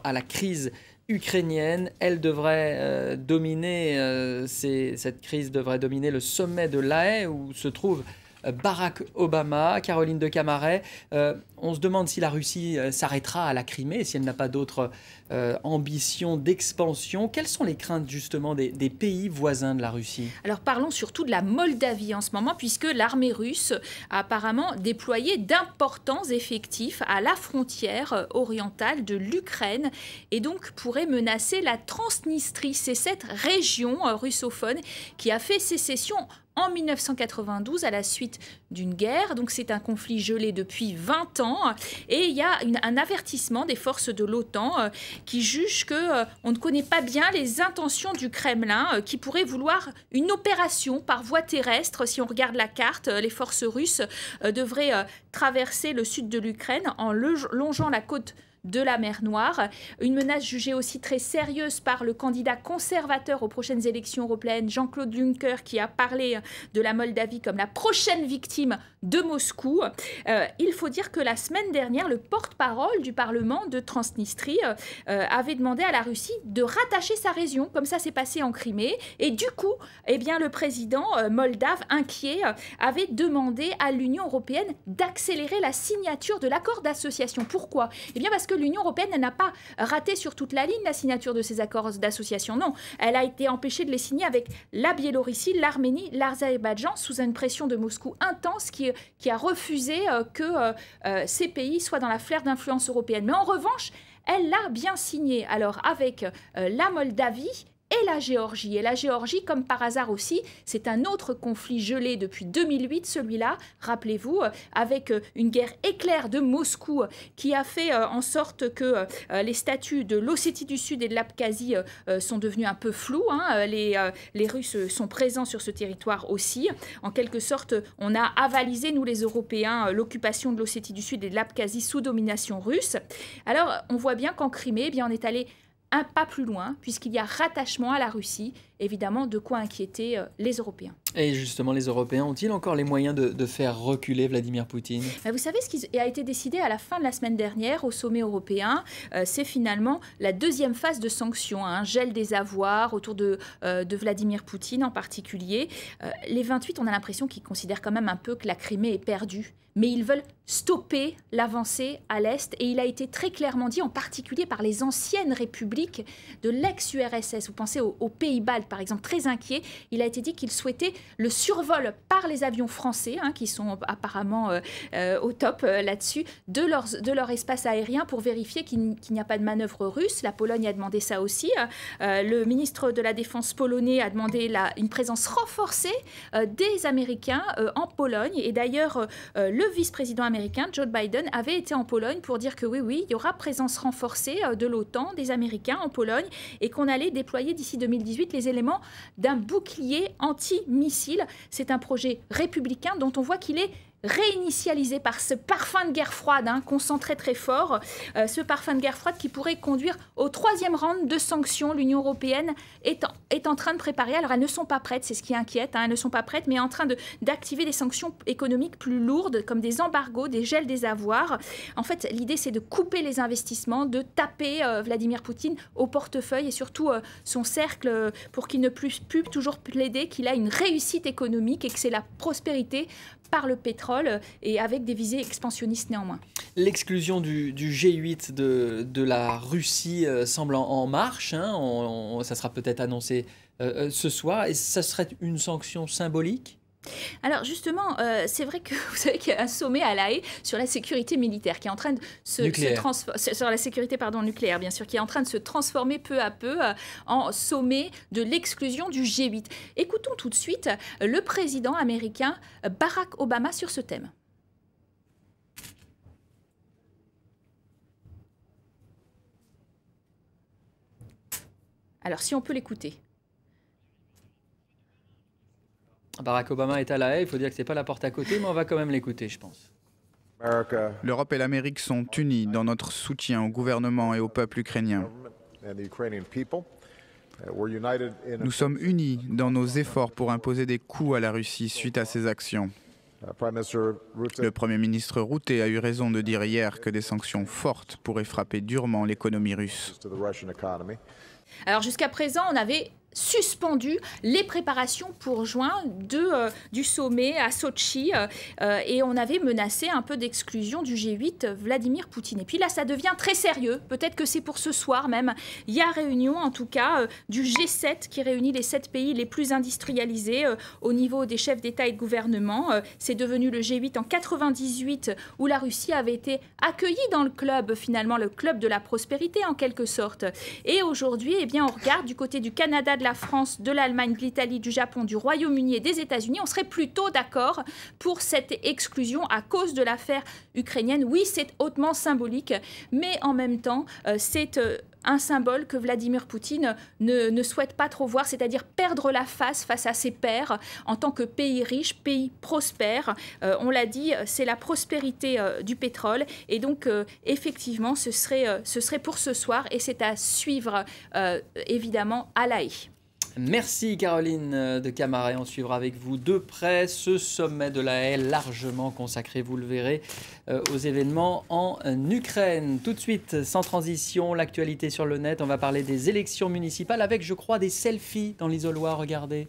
à la crise ukrainienne. Elle devrait cette crise devrait dominer le sommet de La Haye où se trouve Barack Obama. Caroline de Camaret, on se demande si la Russie s'arrêtera à la Crimée, si elle n'a pas d'autres ambitions d'expansion. Quelles sont les craintes justement des pays voisins de la Russie? Alors parlons surtout de la Moldavie en ce moment, puisque l'armée russe a apparemment déployé d'importants effectifs à la frontière orientale de l'Ukraine et donc pourrait menacer la Transnistrie. C'est cette région russophone qui a fait sécession en 1992 à la suite d'une guerre. Donc c'est un conflit gelé depuis 20 ans et il y a un avertissement des forces de l'OTAN qui jugent qu'on ne connaît pas bien les intentions du Kremlin qui pourrait vouloir une opération par voie terrestre. Si on regarde la carte, les forces russes devraient traverser le sud de l'Ukraine en longeant la côte de la mer Noire. Une menace jugée aussi très sérieuse par le candidat conservateur aux prochaines élections européennes, Jean-Claude Juncker, qui a parlé de la Moldavie comme la prochaine victime de Moscou. Il faut dire que la semaine dernière, le porte-parole du Parlement de Transnistrie avait demandé à la Russie de rattacher sa région, comme ça s'est passé en Crimée. Et du coup, eh bien, le président moldave, inquiet, avait demandé à l'Union européenne d'accélérer la signature de l'accord d'association. Pourquoi? Eh bien, parce que l'Union européenne n'a pas raté sur toute la ligne la signature de ces accords d'association. Non, elle a été empêchée de les signer avec la Biélorussie, l'Arménie, l'Azerbaïdjan, sous une pression de Moscou intense qui a refusé que ces pays soient dans la sphère d'influence européenne. Mais en revanche, elle l'a bien signé. Alors avec la Moldavie et la Géorgie. Et la Géorgie, comme par hasard aussi, c'est un autre conflit gelé depuis 2008, celui-là, rappelez-vous, avec une guerre éclair de Moscou qui a fait en sorte que les statuts de l'Ossétie du Sud et de l'Abkhazie sont devenus un peu flous. Les Russes sont présents sur ce territoire aussi. En quelque sorte, on a avalisé, nous les Européens, l'occupation de l'Ossétie du Sud et de l'Abkhazie sous domination russe. Alors, on voit bien qu'en Crimée, eh bien, on est allé un pas plus loin, puisqu'il y a rattachement à la Russie, évidemment, de quoi inquiéter les Européens. Et justement, les Européens ont-ils encore les moyens de faire reculer Vladimir Poutine? Vous savez, ce qui a été décidé à la fin de la semaine dernière au sommet européen, c'est finalement la deuxième phase de sanctions, un gel des avoirs autour de Vladimir Poutine en particulier. Les 28, on a l'impression qu'ils considèrent quand même un peu que la Crimée est perdue, mais ils veulent stopper l'avancée à l'Est. Et il a été très clairement dit, en particulier par les anciennes républiques de l'ex-URSS. Vous pensez aux Pays-Baltes, par exemple, très inquiets. Il a été dit qu'ils souhaitaient le survol par les avions français, qui sont apparemment au top là-dessus, de leur espace aérien pour vérifier qu'il n'y a pas de manœuvre russe. La Pologne a demandé ça aussi. Le ministre de la Défense polonais a demandé une présence renforcée des Américains en Pologne. Et d'ailleurs, le vice-président américain, Joe Biden, avait été en Pologne pour dire que oui, il y aura présence renforcée de l'OTAN, des Américains en Pologne, et qu'on allait déployer d'ici 2018 les éléments d'un bouclier anti-missile. C'est un projet républicain dont on voit qu'il est réinitialisé par ce parfum de guerre froide, concentré très fort, ce parfum de guerre froide qui pourrait conduire au 3e round de sanctions. L'Union européenne est en train de préparer, alors elles ne sont pas prêtes, c'est ce qui inquiète, elles ne sont pas prêtes, mais en train d'activer des sanctions économiques plus lourdes, comme des embargos, des gels des avoirs. En fait, l'idée, c'est de couper les investissements, de taper Vladimir Poutine au portefeuille et surtout son cercle pour qu'il ne puisse plus toujours plaider qu'il a une réussite économique et que c'est la prospérité par le pétrole et avec des visées expansionnistes néanmoins. L'exclusion du G8 de la Russie semble en marche. Ça sera peut-être annoncé ce soir. Et ça serait une sanction symbolique ? Alors justement, c'est vrai que vous savez qu'il y a un sommet à La Haye sur la sécurité militaire qui est en train de se transformer, sur la sécurité nucléaire bien sûr, qui est en train de se transformer peu à peu en sommet de l'exclusion du G8. Écoutons tout de suite le président américain Barack Obama sur ce thème. Alors si on peut l'écouter. Barack Obama est à La Haye, il faut dire que ce n'est pas la porte à côté, mais on va quand même l'écouter, je pense. L'Europe et l'Amérique sont unies dans notre soutien au gouvernement et au peuple ukrainien. Nous sommes unis dans nos efforts pour imposer des coûts à la Russie suite à ces actions. Le Premier ministre Rutte a eu raison de dire hier que des sanctions fortes pourraient frapper durement l'économie russe. Alors jusqu'à présent, on avait suspendu les préparations pour juin du sommet à Sotchi et on avait menacé un peu d'exclusion du G8 Vladimir Poutine. Et puis là, ça devient très sérieux. Peut-être que c'est pour ce soir même. Il y a réunion, en tout cas, du G7 qui réunit les 7 pays les plus industrialisés au niveau des chefs d'État et de gouvernement. C'est devenu le G8 en 98 où la Russie avait été accueillie dans le club, finalement, le club de la prospérité en quelque sorte. Et aujourd'hui, eh bien, on regarde du côté du Canada, de la France, de l'Allemagne, de l'Italie, du Japon, du Royaume-Uni et des États-Unis, on serait plutôt d'accord pour cette exclusion à cause de l'affaire ukrainienne. Oui, c'est hautement symbolique, mais en même temps, c'est un symbole que Vladimir Poutine ne souhaite pas trop voir, c'est-à-dire perdre la face à ses pairs en tant que pays riche, pays prospère. On l'a dit, c'est la prospérité du pétrole. Et donc, effectivement, ce serait pour ce soir et c'est à suivre, évidemment, à La Haye. Merci Caroline de Camaret. On suivra avec vous de près ce sommet de La Haye, largement consacré, vous le verrez, aux événements en Ukraine. Tout de suite, sans transition, l'actualité sur le net. On va parler des élections municipales avec, je crois, des selfies dans l'isoloir. Regardez.